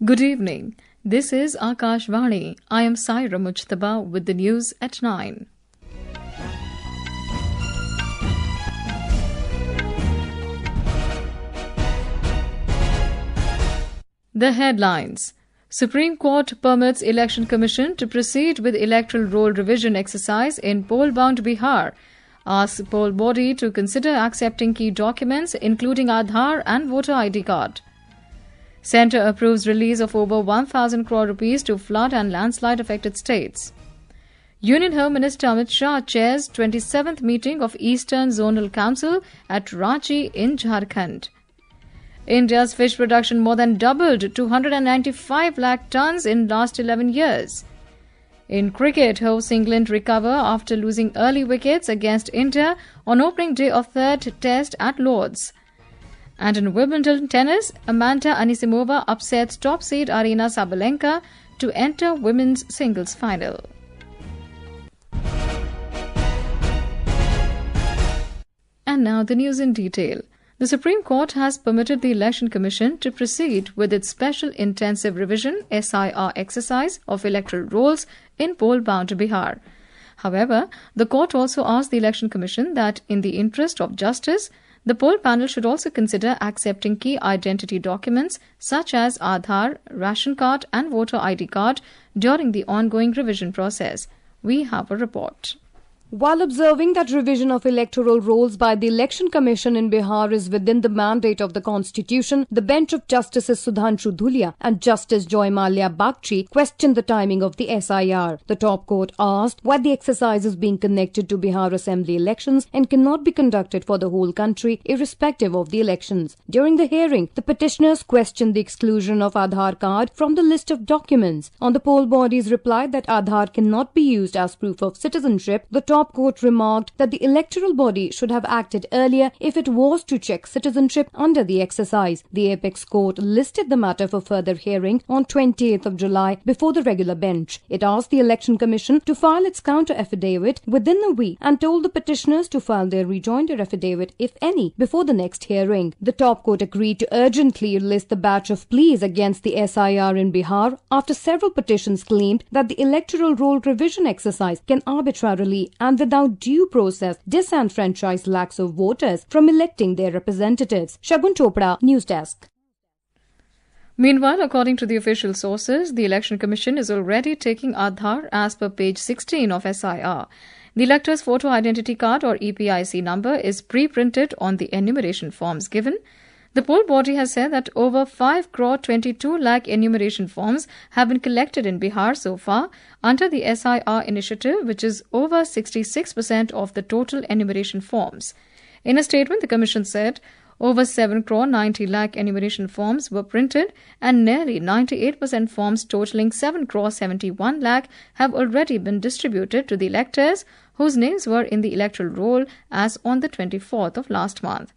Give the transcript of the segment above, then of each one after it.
Good evening. This is Akashvani. I am Saira Mujtaba with the news at 9. The headlines. Supreme Court permits Election Commission to proceed with electoral roll revision exercise in poll-bound Bihar. Asks poll body to consider accepting key documents including Aadhaar and Voter ID card. Centre approves release of over 1,000 crore rupees to flood and landslide affected states. Union Home Minister Amit Shah chairs 27th meeting of Eastern Zonal Council at Ranchi in Jharkhand. India's fish production more than doubled to 195 lakh tons in last 11 years. In cricket, hosts England recover after losing early wickets against India on opening day of third test at Lord's. And in Wimbledon Tennis, Anisimova upsets top seed Aryna Sabalenka to enter women's singles final. And now the news in detail. The Supreme Court has permitted the Election Commission to proceed with its Special Intensive Revision (SIR) exercise of electoral rolls in poll-bound Bihar. However, the court also asked the Election Commission that, in the interest of justice, the poll panel should also consider accepting key identity documents such as Aadhaar, ration card and voter ID card during the ongoing revision process. We have a report. While observing that revision of electoral rolls by the Election Commission in Bihar is within the mandate of the Constitution, the bench of Justices Sudhanshu Dhulia and Justice Joy Malia Bagchi questioned the timing of the SIR. The top court asked why the exercise is being connected to Bihar Assembly elections and cannot be conducted for the whole country irrespective of the elections. During the hearing, the petitioners questioned the exclusion of Aadhaar card from the list of documents. On the poll body's reply that Aadhaar cannot be used as proof of citizenship, the top court remarked that the electoral body should have acted earlier if it was to check citizenship under the exercise. The apex court listed the matter for further hearing on 28th of July before the regular bench. It asked the Election Commission to file its counter affidavit within a week and told the petitioners to file their rejoinder affidavit, if any, before the next hearing. The top court agreed to urgently list the batch of pleas against the SIR in Bihar after several petitions claimed that the electoral roll revision exercise can arbitrarily and without due process disenfranchise lakhs of voters from electing their representatives. Shagun Chopra, News Desk. Meanwhile, according to the official sources, the Election Commission is already taking Aadhaar as per page 16 of SIR. The elector's photo identity card or EPIC number is pre-printed on the enumeration forms given. The poll body has said that over 5 crore 22 lakh enumeration forms have been collected in Bihar so far under the SIR initiative, which is over 66% of the total enumeration forms. In a statement, the Commission said over 7 crore 90 lakh enumeration forms were printed and nearly 98% forms totaling 7 crore 71 lakh have already been distributed to the electors whose names were in the electoral roll as on the 24th of last month.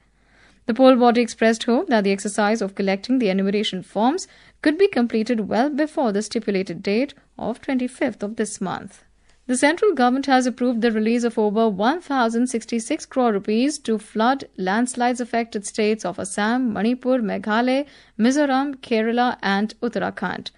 The poll body expressed hope that the exercise of collecting the enumeration forms could be completed well before the stipulated date of 25th of this month. The central government has approved the release of over 1,066 crore rupees to flood landslides affected states of Assam, Manipur, Meghalaya, Mizoram, Kerala and Uttarakhand.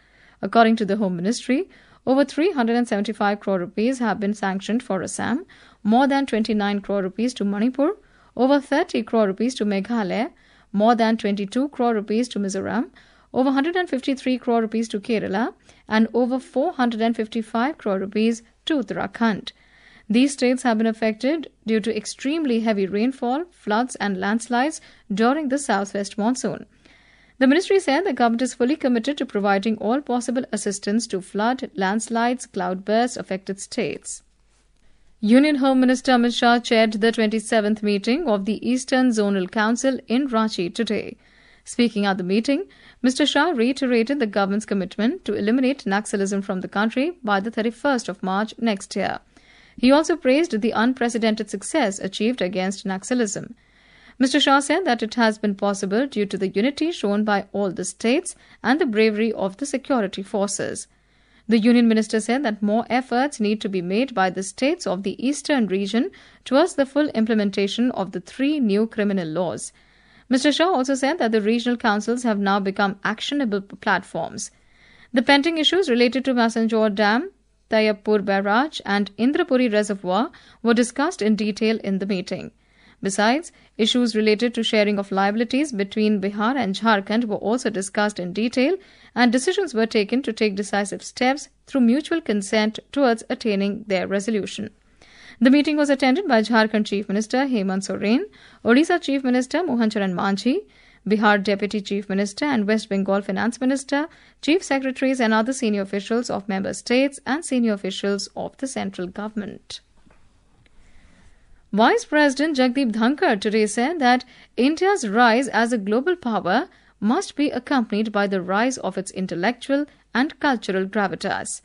According to the Home Ministry, over 375 crore rupees have been sanctioned for Assam, more than 29 crore rupees to Manipur, over 30 crore rupees to Meghalaya, more than 22 crore rupees to Mizoram, over 153 crore rupees to Kerala, and over 455 crore rupees to Uttarakhand. These states have been affected due to extremely heavy rainfall, floods and landslides during the southwest monsoon. The ministry said the government is fully committed to providing all possible assistance to flood, landslides, cloudburst affected states. Union Home Minister Amit Shah chaired the 27th meeting of the Eastern Zonal Council in Ranchi today. Speaking at the meeting, Mr. Shah reiterated the government's commitment to eliminate Naxalism from the country by the 31st of March next year. He also praised the unprecedented success achieved against Naxalism. Mr. Shah said that it has been possible due to the unity shown by all the states and the bravery of the security forces. The Union Minister said that more efforts need to be made by the states of the eastern region towards the full implementation of the 3 new criminal laws. Mr. Shah also said that the regional councils have now become actionable platforms. The pending issues related to Masanjor Dam, Tayyapur Barrage and Indrapuri Reservoir were discussed in detail in the meeting. Besides, issues related to sharing of liabilities between Bihar and Jharkhand were also discussed in detail, and decisions were taken to take decisive steps through mutual consent towards attaining their resolution. The meeting was attended by Jharkhand Chief Minister Hemant Soren, Odisha Chief Minister Mohan Charan Manjhi, Bihar Deputy Chief Minister and West Bengal Finance Minister, Chief Secretaries and other senior officials of member states and senior officials of the central government. Vice President Jagdeep Dhankar today said that India's rise as a global power must be accompanied by the rise of its intellectual and cultural gravitas.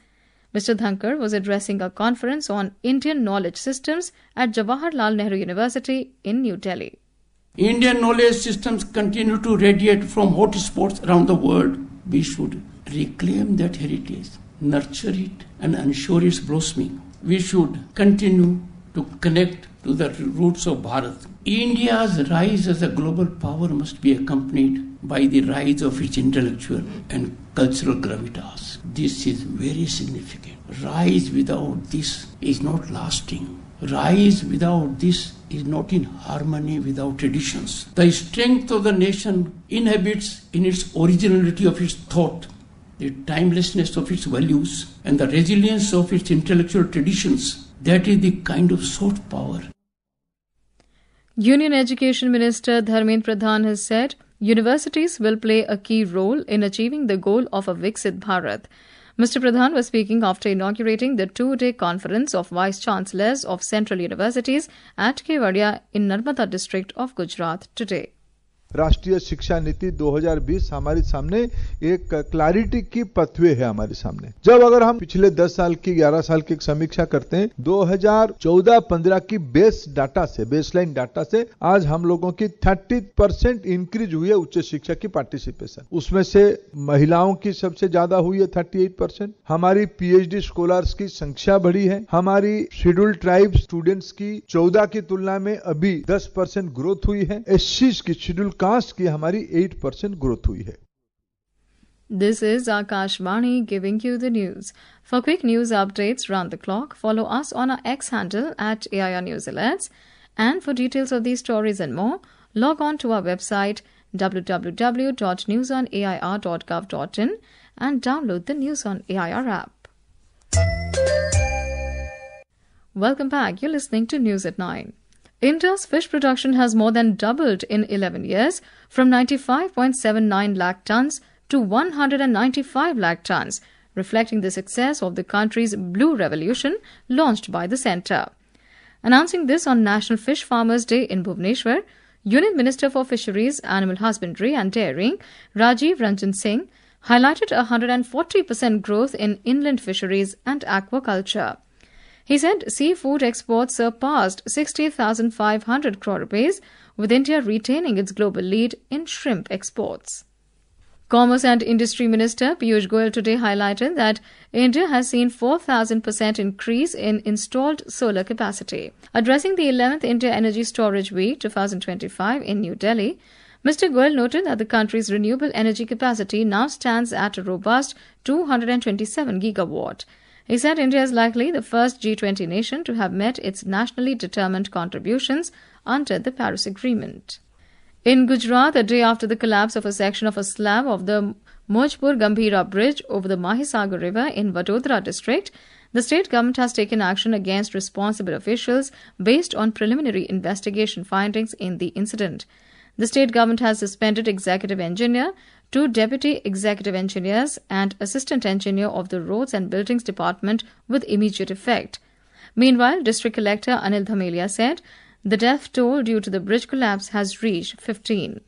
Mr. Dhankar was addressing a conference on Indian knowledge systems at Jawaharlal Nehru University in New Delhi. Indian knowledge systems continue to radiate from hotspots around the world. We should reclaim that heritage, nurture it, and ensure its blossoming. We should continue to connect to the roots of Bharat. India's rise as a global power must be accompanied by the rise of its intellectual and cultural gravitas. This is very significant. Rise without this is not lasting. Rise without this is not in harmony with our traditions. The strength of the nation inhabits in its originality of its thought, the timelessness of its values, and the resilience of its intellectual traditions. That is the kind of soft power. Union Education Minister Dharmendra Pradhan has said universities will play a key role in achieving the goal of a Viksit Bharat. Mr. Pradhan was speaking after inaugurating the two-day conference of Vice-Chancellors of Central Universities at Kevadia in Narmada district of Gujarat today. राष्ट्रीय शिक्षा नीति 2020 हमारे सामने एक clarity की पथवे है हमारे सामने। जब अगर हम पिछले 10 साल की 11 साल की एक समीक्षा करते हैं 2014-15 की बेसलाइन डाटा से आज हम लोगों की 30% इंक्रीज हुई है उच्च शिक्षा की पार्टिसिपेशन। उसमें से महिलाओं की सबसे ज्यादा हुई है 38%। हमारी पीएचडी स्कॉलर्स की संख्या बढ़ी है। हमारी शेड्यूल्ड ट्राइब स्टूडेंट्स की 14 की तुलना में अभी 10% ग्रोथ हुई है। एससी की शेड्यूल्ड कास्ट की हमारी 8% ग्रोथ हुई है। This is Akashvani giving you the news. For quick news updates round the clock, follow us on our X handle at AIR News Alerts. And for details of these stories and more, log on to our website www.newsonair.gov.in and download the News on AIR app. Welcome back. You're listening to News at 9. India's fish production has more than doubled in 11 years, from 95.79 lakh tons to 195 lakh tons, reflecting the success of the country's Blue Revolution launched by the centre. Announcing this on National Fish Farmers Day in Bhubaneswar, Union Minister for Fisheries, Animal Husbandry and Dairying, Rajiv Ranjan Singh, highlighted a 140% growth in inland fisheries and aquaculture. He said seafood exports surpassed 60,500 crore rupees, with India retaining its global lead in shrimp exports. Commerce and Industry Minister Piyush Goyal today highlighted that India has seen 4,000% increase in installed solar capacity. Addressing the 11th India Energy Storage Week 2025 in New Delhi, Mr. Goyal noted that the country's renewable energy capacity now stands at a robust 227 gigawatt. He said India is likely the first G20 nation to have met its nationally determined contributions under the Paris Agreement. In Gujarat, a day after the collapse of a section of a slab of the Mojpur Gambhira Bridge over the Mahisagar River in Vadodara district, the state government has taken action against responsible officials based on preliminary investigation findings in the incident. The state government has suspended executive engineer, 2 deputy executive engineers and assistant engineer of the Roads and Buildings Department with immediate effect. Meanwhile, District Collector Anil Dhamelia said the death toll due to the bridge collapse has reached 15.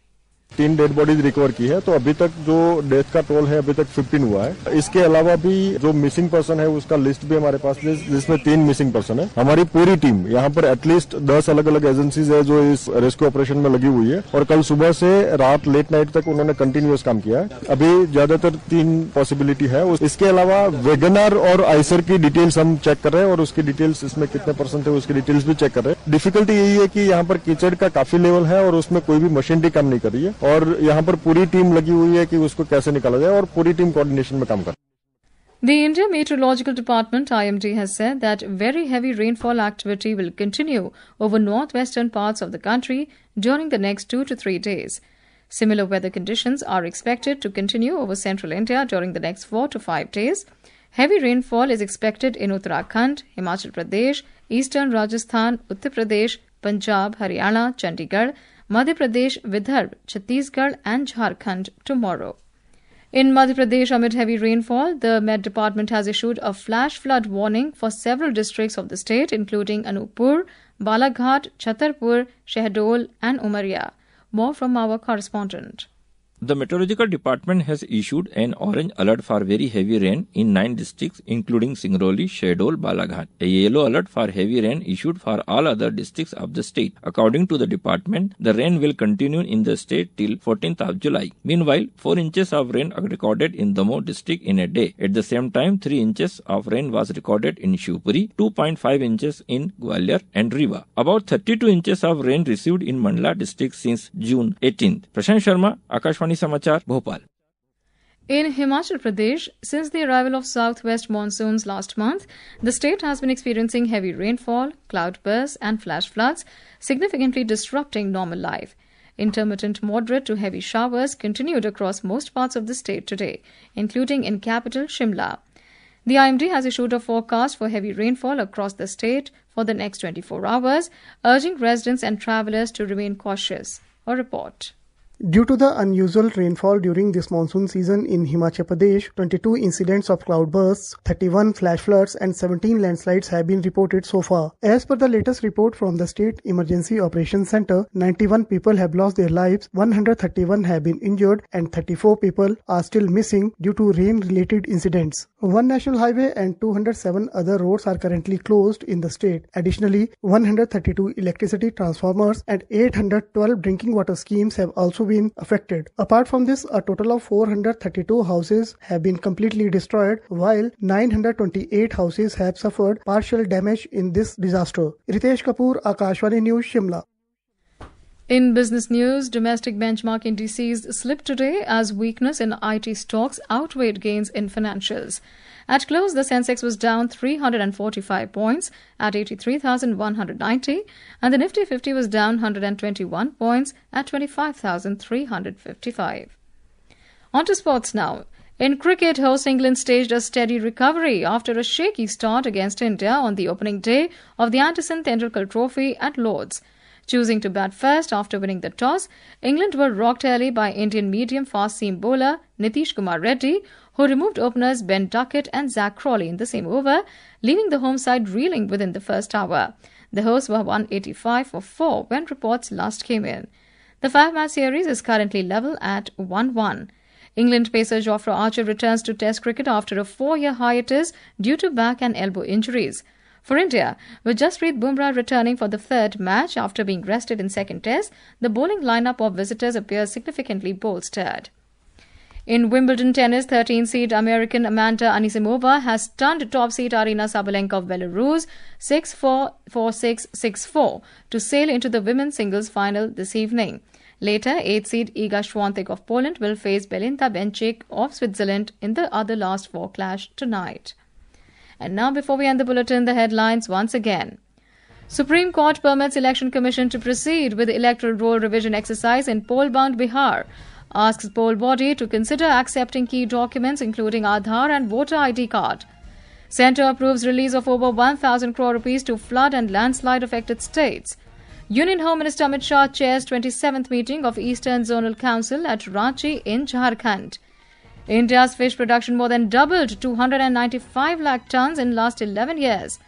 3 dead bodies recover की है, तो अभी तक जो death का toll है अभी तक 15 हुआ है। इसके अलावा भी जो मिसिंग पर्सन है उसका लिस्ट भी हमारे पास है, जिसमें 3 मिसिंग पर्सन है। हमारी पूरी टीम यहाँ पर एटलीस्ट 10 अलग अलग एजेंसीज है जो इस रेस्क्यू ऑपरेशन में लगी हुई है, और कल सुबह से रात लेट नाइट तक उन्होंने कंटिन्यूअस काम किया है। अभी ज्यादातर 3 पॉसिबिलिटी है। इसके अलावा वेगनर और आइसर की डिटेल्स हम चेक कर रहे हैं, और उसकी डिटेल्स इसमें कितने परसेंट है उसकी डिटेल्स भी चेक कर रहे हैं। डिफिकल्टी यही है कि यहाँ पर कीचड़ का काफी लेवल है और उसमें कोई भी मशीनरी काम नहीं कर रही है और यहाँ पर पूरी टीम लगी हुई है कि उसको कैसे निकाला जाए और पूरी टीम कोऑर्डिनेशन में काम कर। The India Meteorological Department (IMD) has said that very heavy rainfall activity will continue over northwestern parts of the country during the next 2 to 3 days. Similar weather conditions are expected to continue over central India during the next 4 to 5 days. Heavy rainfall is expected in Uttarakhand, Himachal Pradesh, eastern Rajasthan, Uttar Pradesh, Punjab, Haryana, Chandigarh, Madhya Pradesh, Vidarbha, Chhattisgarh and Jharkhand tomorrow. In Madhya Pradesh, amid heavy rainfall, the Met Department has issued a flash flood warning for several districts of the state, including Anuppur, Balaghat, Chhatarpur, Shahdol and Umaria. More from our correspondent. The Meteorological Department has issued an orange alert for very heavy rain in 9 districts including Singrauli, Shahdol, Balaghat. A yellow alert for heavy rain issued for all other districts of the state. According to the department, the rain will continue in the state till 14th of July. Meanwhile, 4 inches of rain are recorded in Damoh district in a day. At the same time, 3 inches of rain was recorded in Shivpuri, 2.5 inches in Gwalior and Rewa. About 32 inches of rain received in Mandla district since June 18th. Prashant Sharma, Akashvani Samachar, Bhopal. In Himachal Pradesh, since the arrival of southwest monsoons last month, the state has been experiencing heavy rainfall, cloudbursts and flash floods, significantly disrupting normal life. Intermittent moderate to heavy showers continued across most parts of the state today, including in capital Shimla. The IMD has issued a forecast for heavy rainfall across the state for the next 24 hours, urging residents and travellers to remain cautious. A report. Due to the unusual rainfall during this monsoon season in Himachal Pradesh, 22 incidents of cloudbursts, 31 flash floods and 17 landslides have been reported so far. As per the latest report from the State Emergency Operations Center, 91 people have lost their lives, 131 have been injured and 34 people are still missing due to rain-related incidents. One national highway and 207 other roads are currently closed in the state. Additionally, 132 electricity transformers and 812 drinking water schemes have also been affected. Apart from this, a total of 432 houses have been completely destroyed, while 928 houses have suffered partial damage in this disaster. Ritesh Kapoor, Akashvani News, Shimla. In business news, domestic benchmark indices slipped today as weakness in IT stocks outweighed gains in financials. At close, the Sensex was down 345 points at 83,190 and the Nifty 50 was down 121 points at 25,355. On to sports now. In cricket, host England staged a steady recovery after a shaky start against India on the opening day of the Anderson Tendulkar Trophy at Lord's. Choosing to bat first after winning the toss, England were rocked early by Indian medium-fast seam bowler Nitish Kumar Reddy, who removed openers Ben Duckett and Zach Crawley in the same over, leaving the home side reeling within the first hour. The hosts were 185 for 4 when reports last came in. The 5-match series is currently level at 1-1. England pacer Jofra Archer returns to Test cricket after a 4-year hiatus due to back and elbow injuries. For India, with Jasprit Bumrah returning for the third match after being rested in second test, the bowling lineup of visitors appears significantly bolstered. In Wimbledon Tennis, 13-seed American Amanda Anisimova has stunned top-seed Aryna Sabalenka of Belarus 6-4, 4-6, 6-4 to sail into the women's singles final this evening. Later, 8th-seed Iga Świątek of Poland will face Belinda Bencic of Switzerland in the other last 4 clash tonight. And now, before we end the bulletin, the headlines once again. Supreme Court permits Election Commission to proceed with the electoral roll revision exercise in poll-bound Bihar. Asks poll body to consider accepting key documents including Aadhaar and Voter ID card. Centre approves release of over 1,000 crore rupees to flood and landslide-affected states. Union Home Minister Amit Shah chairs 27th meeting of Eastern Zonal Council at Ranchi in Jharkhand. India's fish production more than doubled to 295 lakh tons in last 11 years.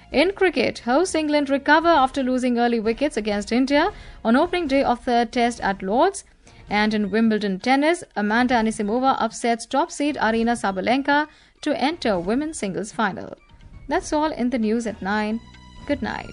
In cricket, host England recover after losing early wickets against India on opening day of third test at Lord's. And in Wimbledon Tennis, Amanda Anisimova upsets top seed Aryna Sabalenka to enter women's singles final. That's all in the news at 9. Good night.